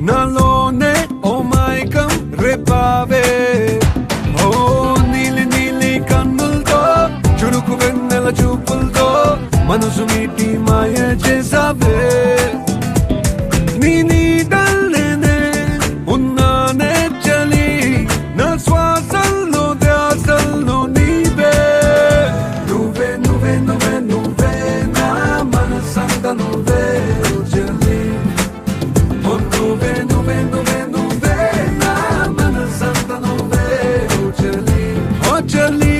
నాలోనే ఓ మైకం రేపావే ఓ నీలి నీలి కన్నులతో చురుకు వెన్నెల చూపులతో మనసు మీటి మాయ చేసావే నీ నీడల్లేనే ఉన్నానే చలి నా శ్వాసల్లో ధ్యాసల్లో నీవే నువ్వే నువ్వే నువ్వే నువ్వే నా మనసంత నువ్వే చలి నువ్వే నువ్వే నువ్వే నువ్వే నా మనసంత నువ్వే చలి ఓ చలి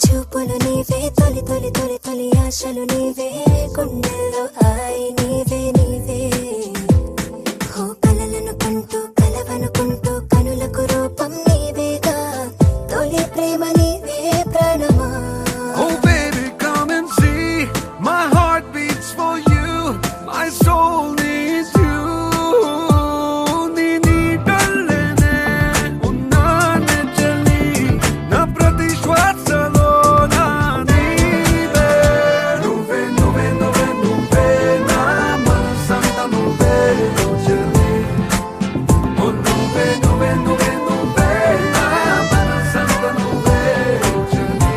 చూపులు నీవే తొలి తొలి తొలి తొలి ఆశలు నీవే గుండెల్లో హాయి నీవే నీవే ఓ కలలను కంటూ కలవనుకుంటూ కనులకు రూపం నీవేగా తొలి ప్రేమ నీవే ప్రాణమా Oh baby come and see my heart beats for you my soul needs you నీ నీడల్లేనే ఉన్నానే చలి నా ప్రతి శ్వాసలో నా నీవే నువ్వే నువ్వే నువ్వే నువ్వే నా మనసంత నువ్వే చలి ఓ నువ్వే నువ్వే నువ్వే నువ్వే నా మనసంత నువ్వే చలి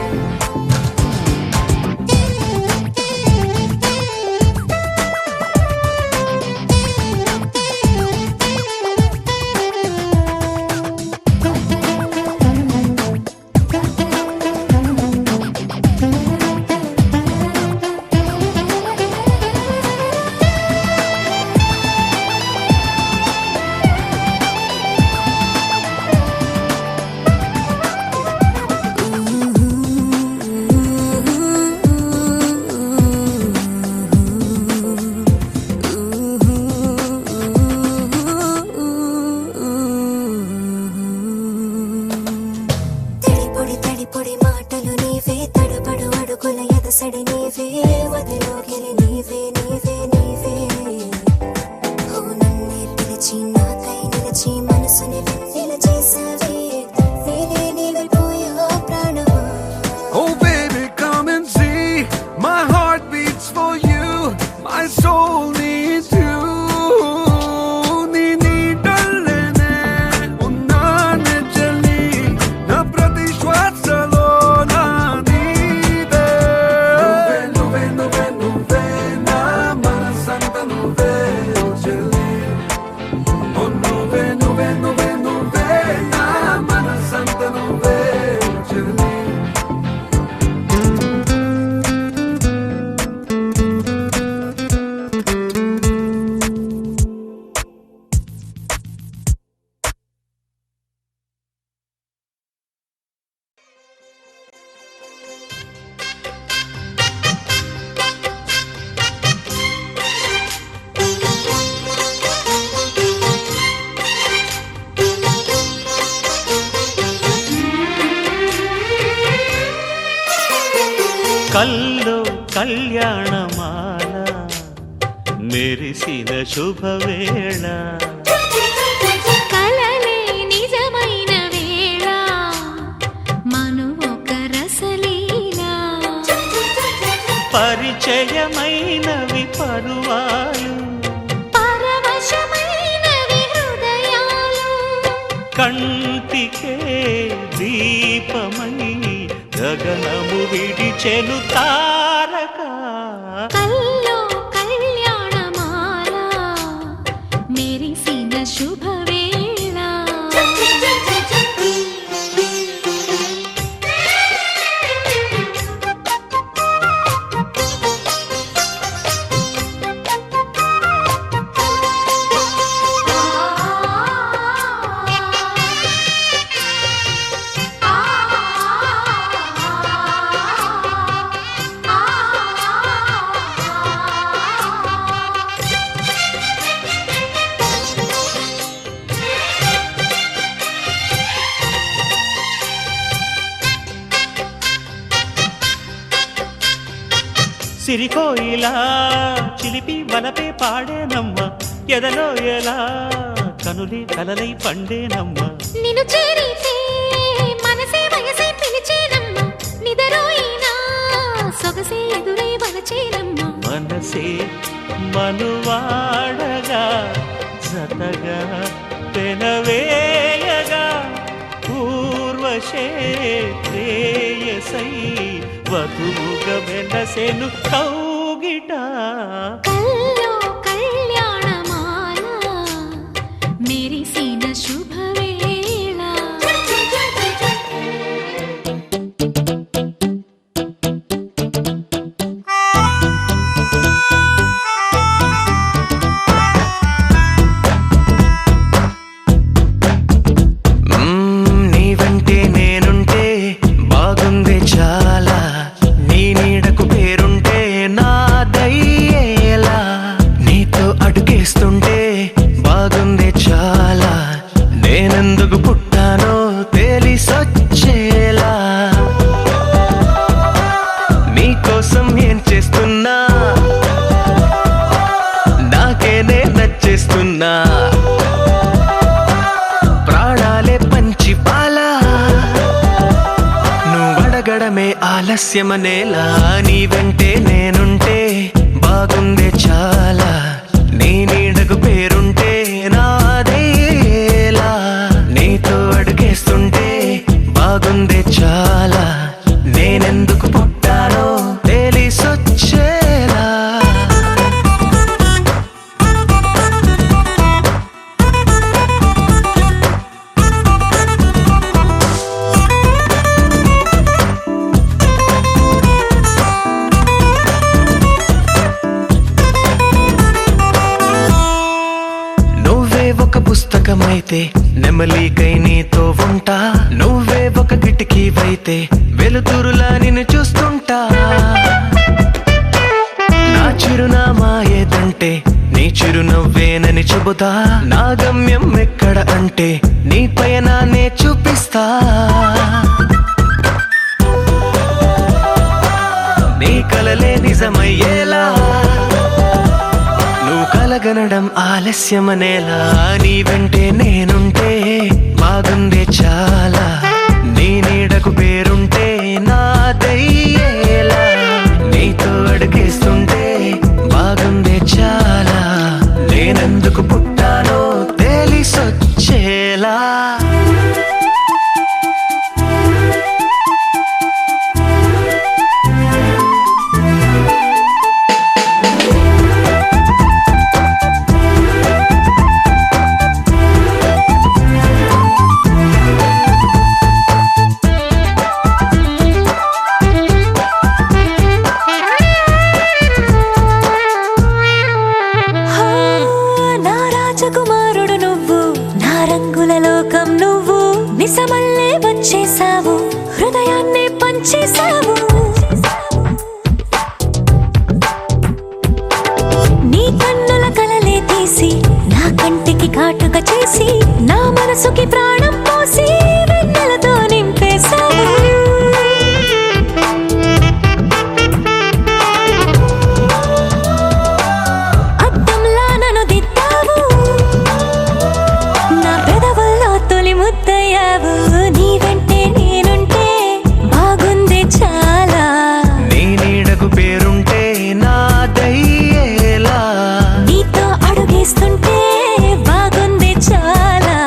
తడిపొడి మాటలు నీవే తడబడు అడుగుల ఎదసడి నీవే వదిలోగిరి నీవే నీవే నీవే ఓ నన్నే పిలిచి నాకై నిలిచి మనసుని వెన్నెల చేసావే నేనే నీవైపోయా ప్రాణమా Oh baby come and see my heart beats for you my soul needs you నీ నీడల్లేనే ఉన్నానే చలి నా ప్రతి శ్వాసలో నా నీవే నువ్వే నువ్వే నువ్వే నా మనసంత నువ్వే చలి ఓ నువ్వే నువ్వే నువ్వే నువ్వే నా మనసంత నువ్వే చలి కల్లో కళ్యాణమాల మెరిసిన శుభవేళ కలలే నిజమైన వేళ మను ఒక రసలీలా పరిచయమైనవి పరువాలు పరవశమైనవి హృదయాలు కంటికే దీపమై గగనము విడిచెను తారక కల్లో కళ్యాణమాల మెరిసిన శుభవేళ సిరికోయిలా చిలిపి వలపే పాడేనమ్మ ఎదలో ఎలా కనులే కలలై పండేనమ్మ నిన్ను చేరితే మనసే వయసే పిలిచేనమ్మ నిదరోయినా సొగసే ఎదురై వలచేనమ్మ మనసే మనువాడగా జతగా పెనవేయగా పూర్వశే ప్రేయసై వధువుగ వెనసెను కౌగిట కల్లో కళ్యాణమాల మెరిసిన శుభవేళ నీ వెంటే నేనుంటే బాగుంది చాలా నీ నీడకు పేరుంటే నాదయ్యేలా నీతో అడుగేస్తుంటే బాగుంది చాలా నేనెందుకు పుట్టానో తెలిసొచ్చేలా నీకోసం ఏం చేస్తున్నా నాకేనే నచ్చేస్తున్నా ప్రాణాలే పంచి పాలా నువ్వడగడమే ఆలస్యమనేలా నీ వెంటే నేనుంటే బాగుందే చాలా నీ నీడకు పేరుంటే నాదేలా నీతో అడుగేస్తుంటే బాగుందే చాలా నేనెందుకు పుట్టానో తెలిసొచ్చేలా నువ్వే ఒక పుస్తకమైతే నెమలికై నీతో ఉంటా నువ్వే ఒక కిటికీవైతే వెలుతురులా నిన్ను చూస్తుంటా నా చిరునామా ఏదంటే నీ చిరునవ్వేనని చెబుతా నా గమ్యం ఎక్కడ అంటే నీ పయనాన్నే చూపిస్తా నీ కలలే నిజమయ్యేలా నువ్వు కలగనడం ఆలస్యమనేలా నీ వెంటే నేనుంటే బాగుందే చాలా నీ నీడకు పేరుంటే నాదయ్యేలా నీతో అడుగేస్తుంటే బాగుందే చాలా నేనెందుకు పుట్టానో తెలిసొచ్చేలా హో, నా రాజకుమారుడు నువ్వు నా రంగుల లోకం నువ్వు నిజమల్లే వచ్చేసావు హృదయాన్ని పంచేసావు నీ కన్నుల కలలే తీసి నా కంటికి కాటుక చేసి నా మనసుకి ప్రాణం పోసి వెన్నెలతో నింపేశావు అద్దంలా నన్ను దిద్దావు నా పెదవుల్లో తొలి ముద్దయ్యావు నీ వెంటే నేనుంటే బాగుంది చాలా నీ నీడకు పేరుంటే నాదయ్యేలా నీతో అడుగేస్తుంటే బాగుంది చాలా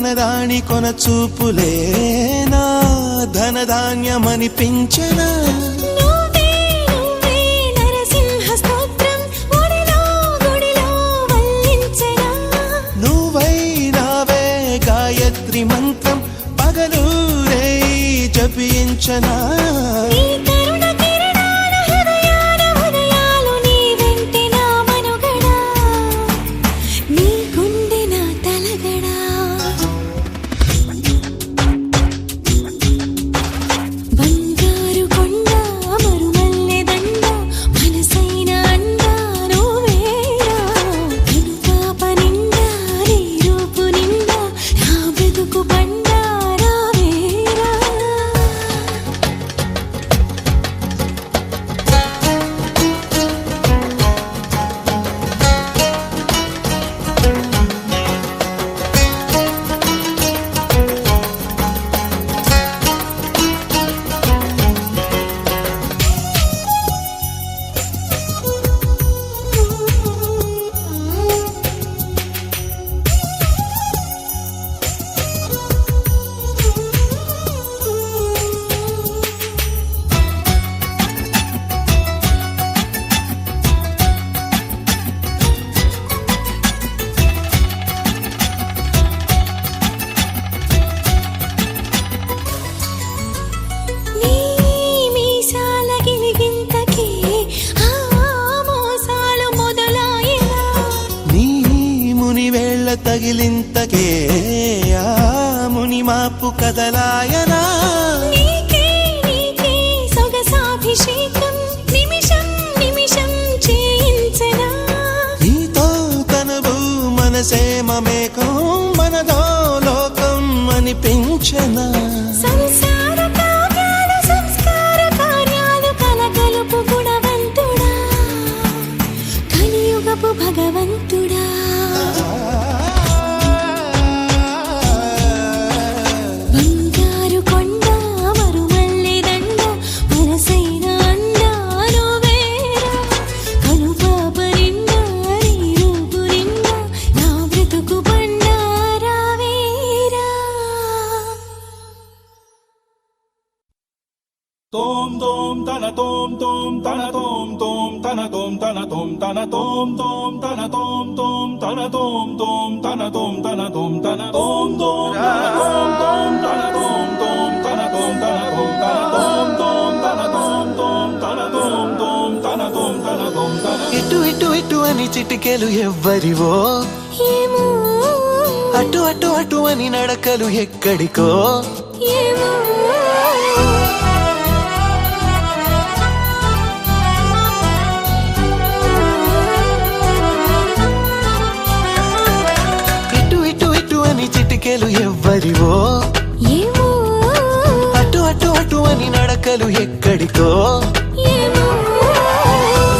వనరాణి కొన చూపులే నా ధనధాన్యమనిపించనా నువ్వే నువ్వే నరసింహ స్తోత్రం ఒడిలో గుడిలో వల్లించనా నువ్వై నావే గాయత్రి మంత్రం పగలు రేయి జపించనా నీ కరుణ కిరణాల హృదయాల ఉదయాలు నీ వెంటే నా మనుగడా నీ గుండె నా తలగడా బంగారు కొండ మరుమల్లె దండ మనసైన అండ నువ్వేరా కనుపాప నిండా నీ రూపు నిండా నా బ్రతుకు బండా రావేరా నీ మీసాల గిలిగింతకే ఆ మోసాలు మొదలాయనా నీ ముని వేళ్ళ తగిలింతకే ఆ ముని మాపు కదలాయనా నీకే నీకే సొగసాభిషేకం నిమిషం నిమిషం చేయించనా నీతో కనువు మనసే మమేకం మనదో లోకం అనిపించనా సంసార కావ్యాల సంస్కార కార్యాలు కలగలుపు గుణవంతుడా కలియుగపు భగవంతుడా బంగారు కొండ మరుమల్లె దండ మనసైన అండ నువ్వేరా కనుపాప నిండా నీ రూపు నిండా నా బ్రతుకు బండా రావేరా Tom tom tana tom tom tana tom tom tana tom tana tom tana tom tom tana tom tom tana tom tom tana tom tana tom tana tom tom tana tom tom tana tom tom tana tom tana tom tana tom tom tana tom tom tana tom tom tana tom tana tom tana ఇటు ఇటు ఇటు అని చిటికెలు ఎవ్వరివో ఏమో అటు అటు అటు అని నడకలు ఎక్కడికో ఏమో ఇటు ఇటు ఇటు అని చిటికెలు ఎవ్వరివో ఏమో అటు అటు అటు అని నడకలు ఎక్కడికో ఏమో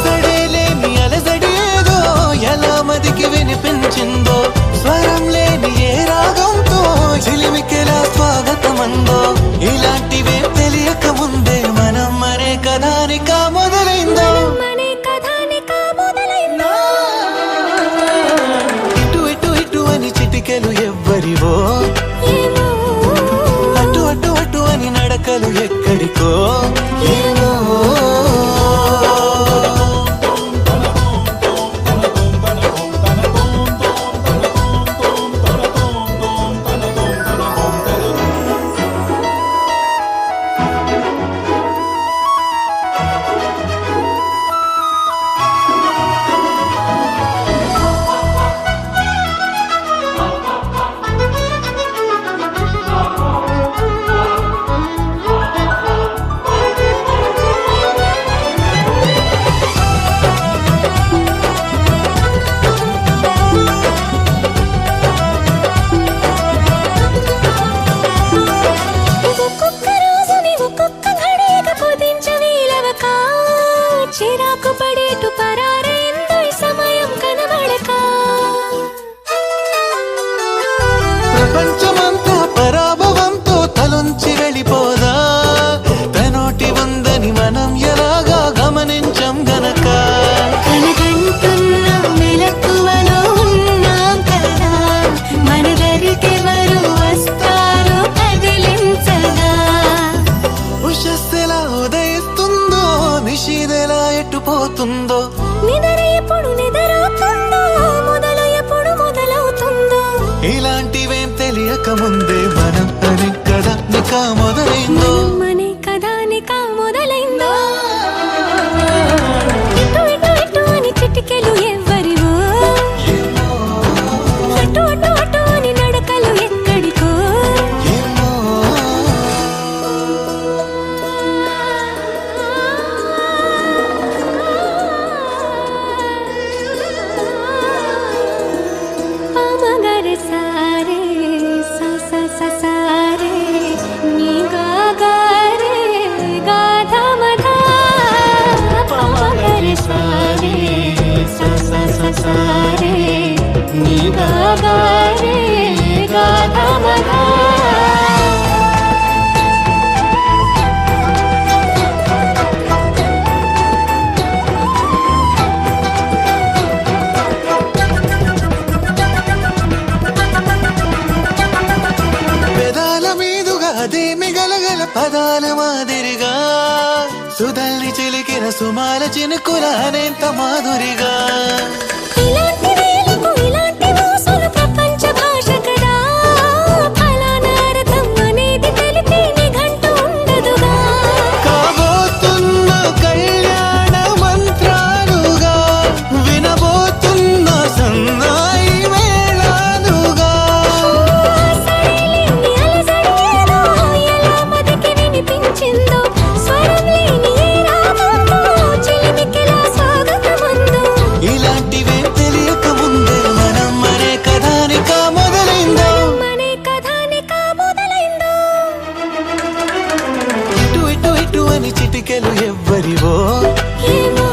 సడేలేని అలజడేదో ఎలా మదికి వినిపించిందో స్వరం లేని ఏ రాగంతో చిలిమికెలా స్వాగతమందో ఇలాంటివే తెలియక ముందే మనం మరే కథానిక మొదలైందో మనే కథానిక మొదలైందో ఇటు ఇటు ఇటు అని చిటికెలు ఎవ్వరివో ఏమో అటు అటు అటు అని నడకలు ఎక్కడికో ఏమో అదేమి గలగల పదాల మాదిరిగా సుధల్ని చిలికిన సుమాల చినుకుల అనేంత మాధురిగా ఇలాంటి వేళకు ఇలాంటి ఊసులు ప్రపంచ భాష కదా ఫలానా అర్థం అనేది తెలిపే నిఘంటు ఉండదుగా కాబోతున్న కళ్యాణ మంత్రాలుగా వినబోతున్న సన్నాయి మేళాలుగా సరేలేని అలజడేదో ఎలా మదికి వినిపించిందో స్వరం లేని ఏ రాగంతో చిలిమికెలా స్వాగతముందో ఇలాంటివే తెలియక ముందే మనం అనే కథానిక మొదలైందో మనే కథానిక మొదలైందో ఇటు ఇటు ఇటు అని చిటికెలు ఎవ్వరివో ఏమో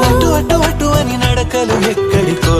అటు అటు అటు అని నడకలు ఎక్కడికో